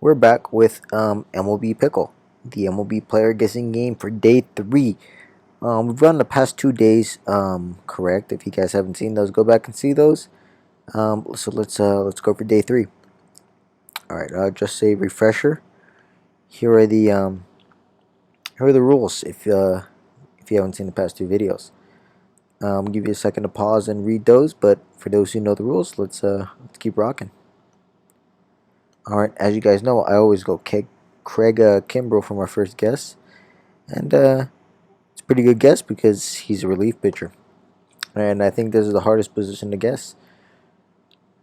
We're back with MLB Pickle, the MLB player guessing game for day 3. We've run the past 2 days correct. If you guys haven't seen those, go back and see those. So let's go for day 3. All right, just a refresher. Here are the rules. If you haven't seen the past 2 videos, give you a second to pause and read those. But for those who know the rules, let's keep rocking. All right, as you guys know, I always go Craig Kimbrell for my first guess, and it's a pretty good guess because he's a relief pitcher, and I think this is the hardest position to guess.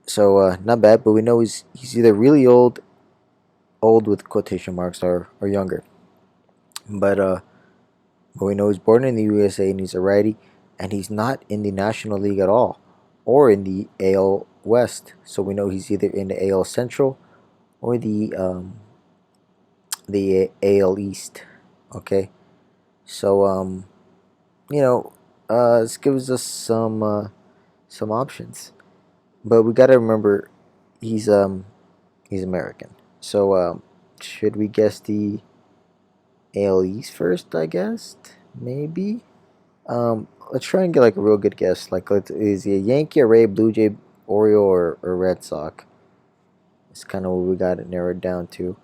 So not bad, but we know he's either really old with quotation marks, or younger. But but we know he's born in the USA and he's a righty, and he's not in the National League at all, or in the AL West. So we know he's either in the AL Central or the AL East. Okay, so this gives us some options, but we gotta remember he's um he's American. So should we guess the AL East first? I guess maybe. Let's try and get like a real good guess. Like, is he a Yankee, a Ray, Blue Jay, Oriole, or Red Sox? It's kind of what we got it narrowed down to.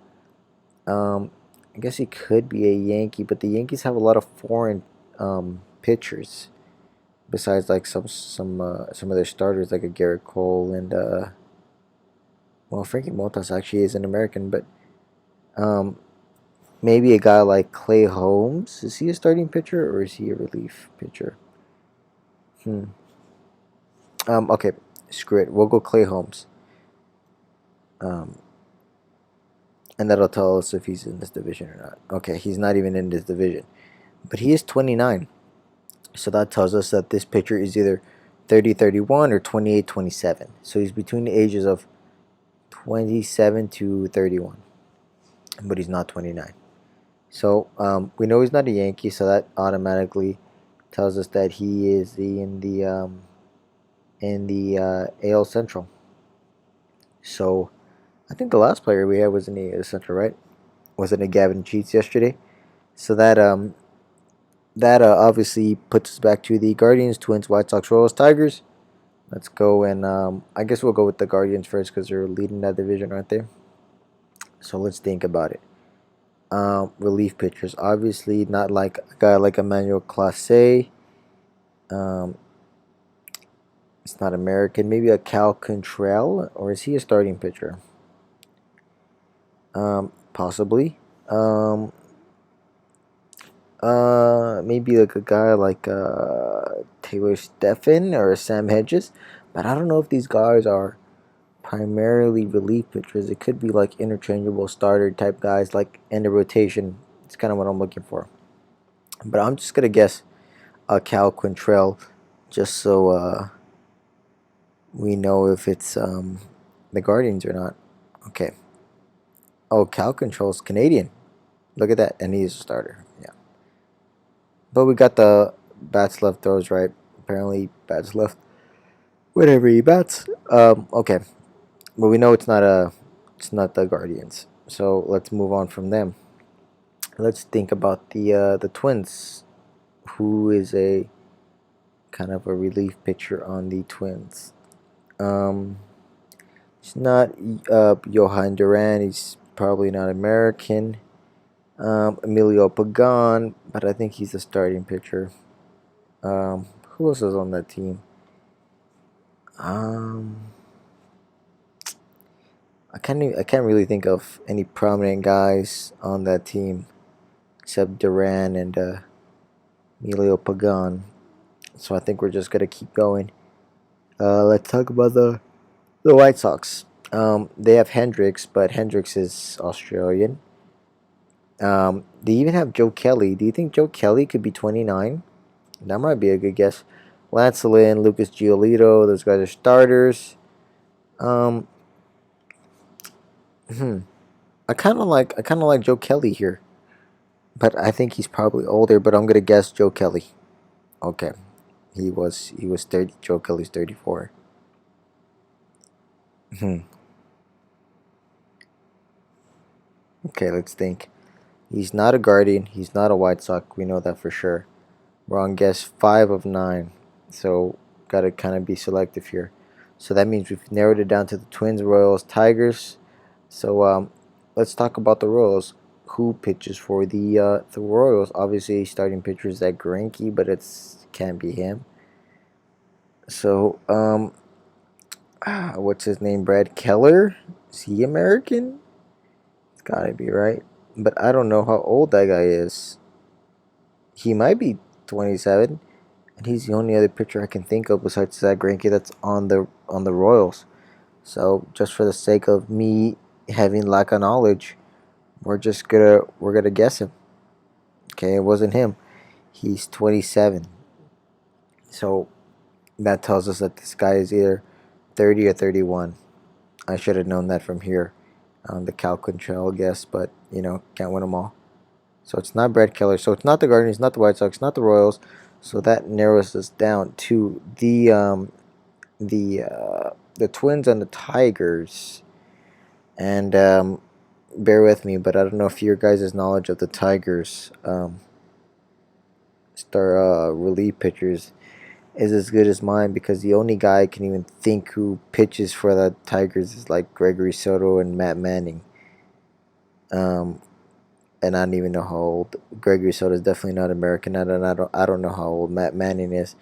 Um, I guess he could be a Yankee, but the Yankees have a lot of foreign pitchers. Besides, like some of their starters, like a Garrett Cole and well, Frankie Montas actually is an American, but um, maybe a guy like Clay Holmes. Is he a starting pitcher or is he a relief pitcher? Hmm. Okay, screw it. We'll go Clay Holmes. Um, and that'll tell us if he's in this division or not. Okay, he's not even in this division, but he is 29. So that tells us that this pitcher is either 30-31 or 28-27. So he's between the ages of 27 to 31, but he's not 29. So we know he's not a Yankee, so that automatically tells us that he is in the AL Central. So I think the last player we had was in the AL Central, right? Wasn't it Gavin Cheats yesterday? So that obviously puts us back to the Guardians, Twins, White Sox, Royals, Tigers. Let's go, and I guess we'll go with the Guardians first because they're leading that division, aren't they? So let's think about it. Relief pitchers, obviously not like a guy like Emmanuel Clase. Um, it's not American. Maybe a Cal Contrell, or is he a starting pitcher? Possibly. Maybe like a guy like Taylor Steffen or Sam Hedges, but I don't know if these guys are primarily relief pitchers. It could be like interchangeable starter type guys, like end of rotation. It's kind of what I'm looking for. But I'm just gonna guess Cal Quantrill, just so we know if it's the Guardians or not. Okay. Oh, Cal Quantrill's Canadian. Look at that, and he's a starter. Yeah. But we got the bats left throws right. Apparently, bats left whenever he bats. Okay. But we know it's not the Guardians. So let's move on from them. Let's think about the Twins, who is a kind of a relief pitcher on the Twins. Um, it's not Johan Duran. He's probably not American. Emilio Pagan, but I think he's a starting pitcher. Who else is on that team? Um, I can't really think of any prominent guys on that team except Duran and Emilio Pagan. So I think we're just gonna keep going. Let's talk about the White Sox. They have Hendricks, but Hendricks is Australian. They even have Joe Kelly. Do you think Joe Kelly could be 29? That might be a good guess. Lance Lynn, Lucas Giolito, those guys are starters. Um, hmm. I kind of like Joe Kelly here, but I think he's probably older. But I'm gonna guess Joe Kelly. Okay, he was 30. Joe Kelly's 34. Hmm. Okay, let's think. He's not a Guardian. He's not a White Sox. We know that for sure. Wrong guess. 5 of 9. So gotta kind of be selective here. So that means we've narrowed it down to the Twins, Royals, Tigers. So let's talk about the Royals. Who pitches for the Royals? Obviously, starting pitcher is that Greinke, but it's can't be him. So what's his name? Brad Keller. Is he American? It's gotta be right. But I don't know how old that guy is. He might be 27, and he's the only other pitcher I can think of besides Zach Greinke that's on the Royals. So just for the sake of me having lack of knowledge, we're gonna guess him. Okay, it wasn't him. He's 27. So that tells us that this guy is either 30 or 31. I should have known that from here. The Cal Quintrell guess, but can't win them all. So it's not Brad Keller. So it's not the Guardians, not the White Sox, not the Royals. So that narrows us down to the Twins and the Tigers. And bear with me, but I don't know if your guys' knowledge of the Tigers star relief pitchers is as good as mine, because the only guy I can even think who pitches for the Tigers is like Gregory Soto and Matt Manning. And I don't even know how old Gregory Soto is. Definitely not American. I don't know how old Matt Manning is,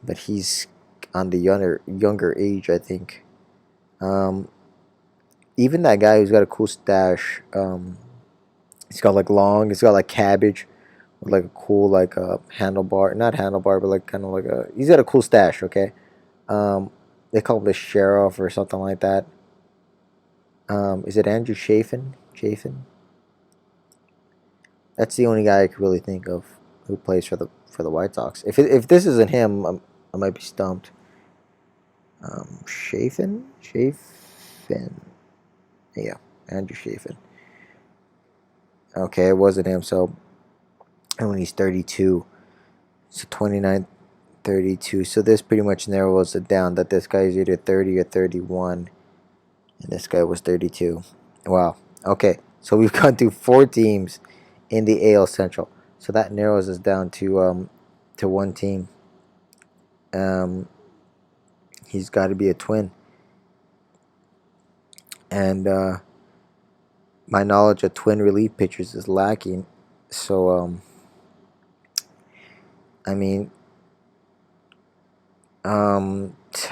but he's on the younger age, I think. Um, Even that guy who's got a cool stash. He's got like long. He's got like cabbage with like a cool like handlebar, not handlebar, but like kind of like a. He's got a cool stash. Okay. They call him the sheriff or something like that. Is it Andrew Chafin? Chafin. That's the only guy I could really think of who plays for the White Sox. If this isn't him, I might be stumped. Chafin. Yeah, Andrew Chafin. Okay, it wasn't him. So, and when he's 32, so 29, 32. So this pretty much narrows it down that this guy is either 30 or 31, and this guy was 32. Wow. Okay, so we've gone through 4 teams in the AL Central. So that narrows us down to one team. Um, he's got to be a Twin, and my knowledge of Twin relief pitchers is lacking. So I mean, it's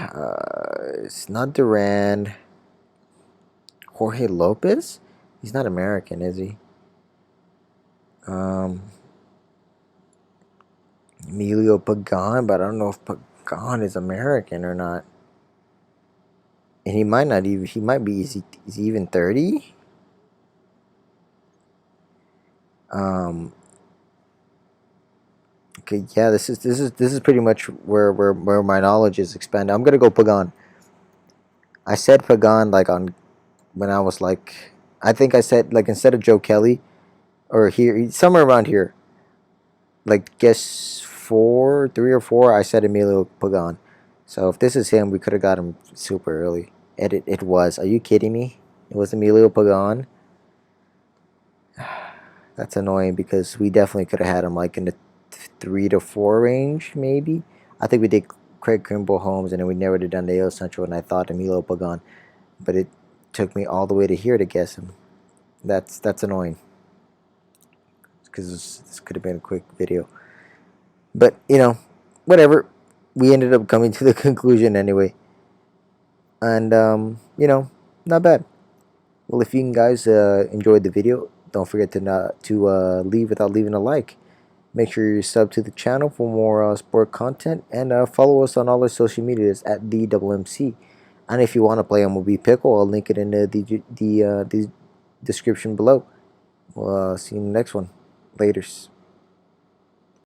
not Duran. Jorge Lopez? He's not American, is he? Um, Emilio Pagan, but I don't know if Pagan is American or not. And he might not even. He might be. Is he even 30? Um. Okay. Yeah. This is pretty much where my knowledge is expanded. I'm gonna go Pagan. I said Pagan like on when I was like. I think I said like instead of Joe Kelly or here somewhere around here. Like guess 3 or 4. I said Emilio Pagan. So if this is him, we could have got him super early. It was. Are you kidding me? It was Emilio Pagan. That's annoying because we definitely could have had him like in the 3 to 4 range, maybe. I think we did Craig Kimbrel Holmes, and then we narrowed it down to AL Central, and I thought Emilio Pagan, but it took me all the way to here to guess him. That's annoying because this could have been a quick video, but whatever. We ended up coming to the conclusion anyway, and not bad. Well, if you guys enjoyed the video, don't forget to leave without leaving a like. Make sure you sub to the channel for more sport content, and follow us on all our social medias at the MMC. And if you want to play MLB Pickle, I'll link it in the description below. We'll see you in the next one. Laters.